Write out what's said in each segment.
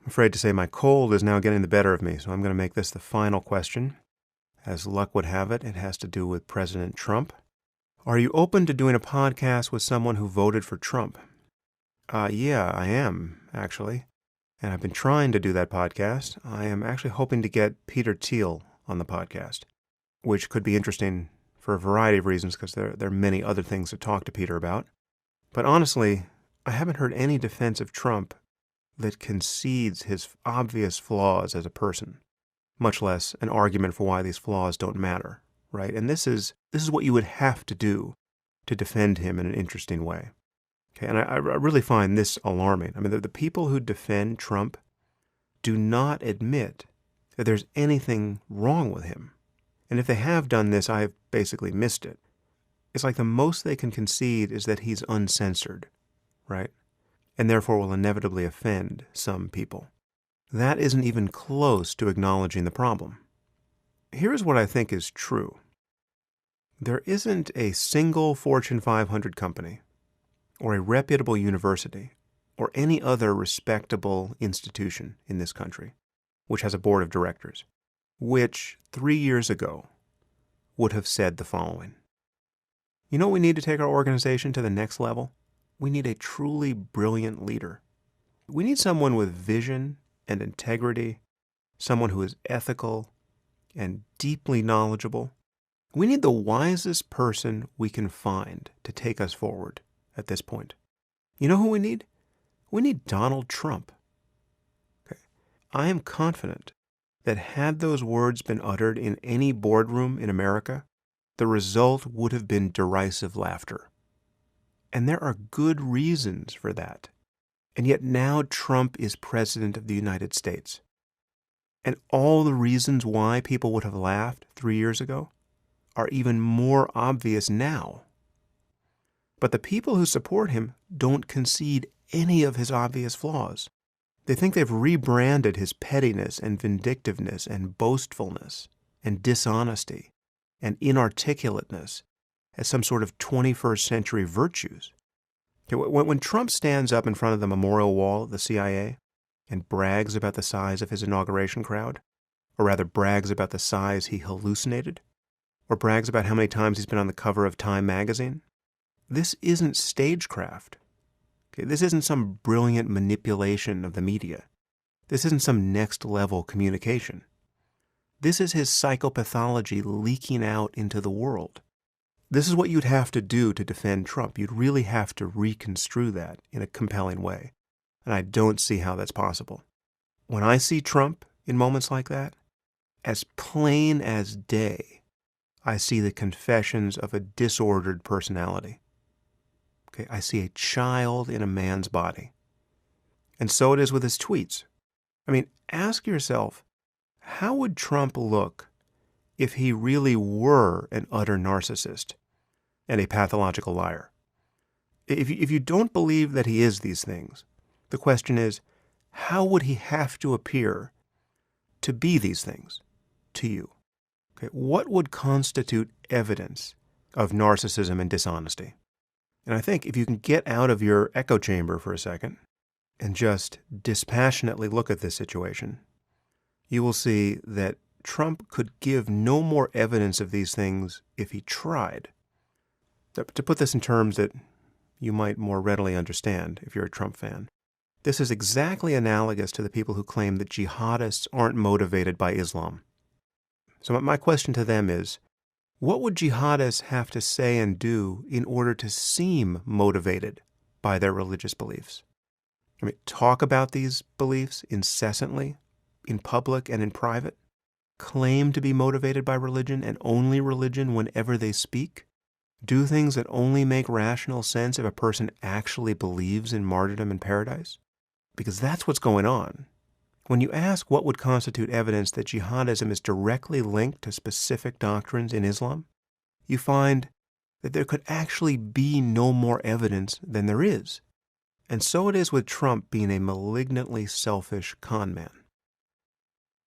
I'm afraid to say my cold is now getting the better of me, so I'm going to make this the final question. As luck would have it, it has to do with President Trump. Are you open to doing a podcast with someone who voted for Trump? Yeah, I am, actually. And I've been trying to do that podcast. I am actually hoping to get Peter Thiel on the podcast, which could be interesting for a variety of reasons because there are many other things to talk to Peter about. But honestly, I haven't heard any defense of Trump that concedes his obvious flaws as a person, much less an argument for why these flaws don't matter, right? And this is what you would have to do to defend him in an interesting way. Okay, and I really find this alarming. I mean, the people who defend Trump do not admit that there's anything wrong with him. And if they have done this, I have basically missed it. It's like the most they can concede is that he's uncensored, right? And therefore will inevitably offend some people. That isn't even close to acknowledging the problem. Here's what I think is true. There isn't a single Fortune 500 company or a reputable university or any other respectable institution in this country which has a board of directors, which 3 years ago would have said the following. You know what we need to take our organization to the next level? We need a truly brilliant leader. We need someone with vision and integrity, someone who is ethical and deeply knowledgeable. We need the wisest person we can find to take us forward at this point. You know who we need? We need Donald Trump. Okay. I am confident that had those words been uttered in any boardroom in America, the result would have been derisive laughter. And there are good reasons for that. And yet now Trump is president of the United States. And all the reasons why people would have laughed 3 years ago are even more obvious now. But the people who support him don't concede any of his obvious flaws. They think they've rebranded his pettiness and vindictiveness and boastfulness and dishonesty and inarticulateness as some sort of 21st century virtues. When Trump stands up in front of the memorial wall of the CIA and brags about the size of his inauguration crowd, or rather brags about the size he hallucinated, or brags about how many times he's been on the cover of Time magazine, this isn't stagecraft. Okay, this isn't some brilliant manipulation of the media. This isn't some next-level communication. This is his psychopathology leaking out into the world. This is what you'd have to do to defend Trump. You'd really have to reconstrue that in a compelling way. And I don't see how that's possible. When I see Trump in moments like that, as plain as day, I see the confessions of a disordered personality. Okay, I see a child in a man's body. And so it is with his tweets. I mean, ask yourself, how would Trump look if he really were an utter narcissist and a pathological liar? If you don't believe that he is these things, the question is, how would he have to appear to be these things to you? Okay, what would constitute evidence of narcissism and dishonesty? And I think if you can get out of your echo chamber for a second and just dispassionately look at this situation, you will see that Trump could give no more evidence of these things if he tried. To put this in terms that you might more readily understand if you're a Trump fan, this is exactly analogous to the people who claim that jihadists aren't motivated by Islam. So my question to them is, what would jihadists have to say and do in order to seem motivated by their religious beliefs? I mean, talk about these beliefs incessantly, in public and in private? Claim to be motivated by religion and only religion whenever they speak? Do things that only make rational sense if a person actually believes in martyrdom and paradise? Because that's what's going on. When you ask what would constitute evidence that jihadism is directly linked to specific doctrines in Islam, you find that there could actually be no more evidence than there is. And so it is with Trump being a malignantly selfish con man.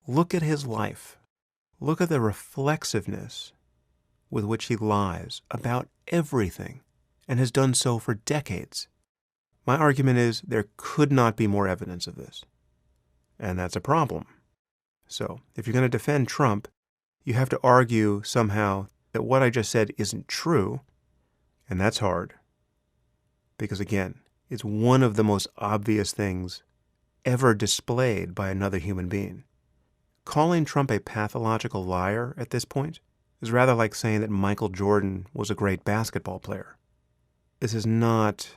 Look at his life. Look at the reflexiveness with which he lies about everything and has done so for decades. My argument is there could not be more evidence of this. and that's a problem. So if you're going to defend Trump, you have to argue somehow that what I just said isn't true, and that's hard. Because again, it's one of the most obvious things ever displayed by another human being. Calling Trump a pathological liar at this point is rather like saying that Michael Jordan was a great basketball player. This is not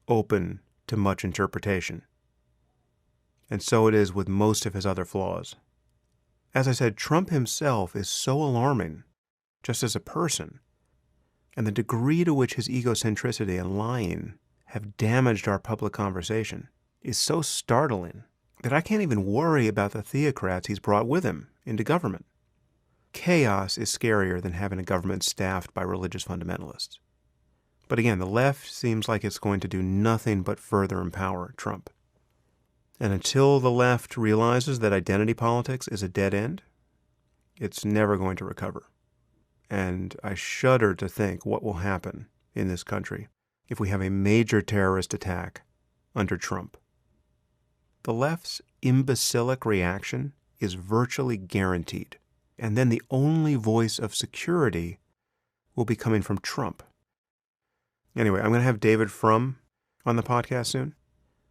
open to much interpretation. And so it is with most of his other flaws. As I said, Trump himself is so alarming, just as a person, and the degree to which his egocentricity and lying have damaged our public conversation is so startling that I can't even worry about the theocrats he's brought with him into government. Chaos is scarier than having a government staffed by religious fundamentalists. But again, the left seems like it's going to do nothing but further empower Trump. And until the left realizes that identity politics is a dead end, it's never going to recover. And I shudder to think what will happen in this country if we have a major terrorist attack under Trump. The left's imbecilic reaction is virtually guaranteed, and then the only voice of security will be coming from Trump. Anyway, I'm going to have David Frum on the podcast soon,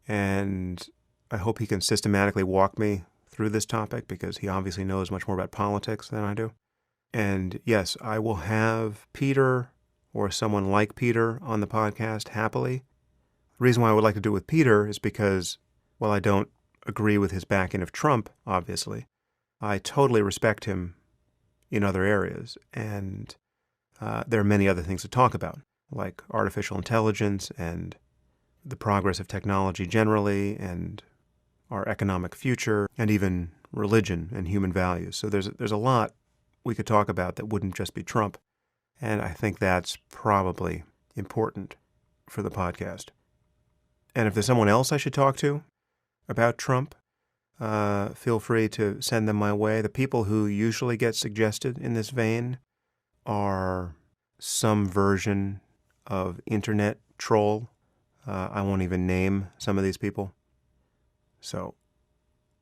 and I hope he can systematically walk me through this topic because he obviously knows much more about politics than I do. And yes, I will have Peter or someone like Peter on the podcast happily. The reason why I would like to do it with Peter is because, while I don't agree with his backing of Trump, obviously, I totally respect him in other areas. And there are many other things to talk about, like artificial intelligence and the progress of technology generally and our economic future and even religion and human values. So there's a lot we could talk about that wouldn't just be Trump. And I think that's probably important for the podcast. And if there's someone else I should talk to about Trump, feel free to send them my way. The people who usually get suggested in this vein are some version of internet troll. I won't even name some of these people. So